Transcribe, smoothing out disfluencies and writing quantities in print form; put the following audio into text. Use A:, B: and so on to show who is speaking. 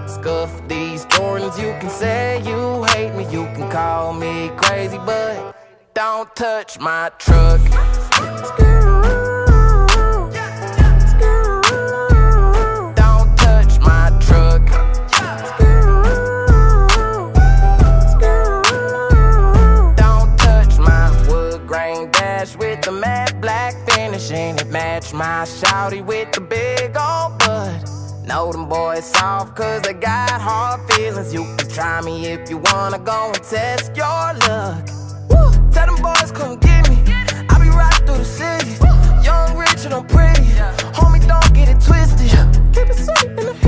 A: Scuff these Jordans, you can say you hate me, you can call me crazy, but don't touch my truck. Don't touch my truck. Don't touch my wood grain dash with the matte black finish, and it match my shawty with the big old butt. Know them boys soft cause they got hard feelings. You can try me if you wanna go and test your luck. Woo! Tell them boys come get me, I be riding through the city. Young, rich, and I'm pretty. Homie, don't get it twisted. Keep it sweet in the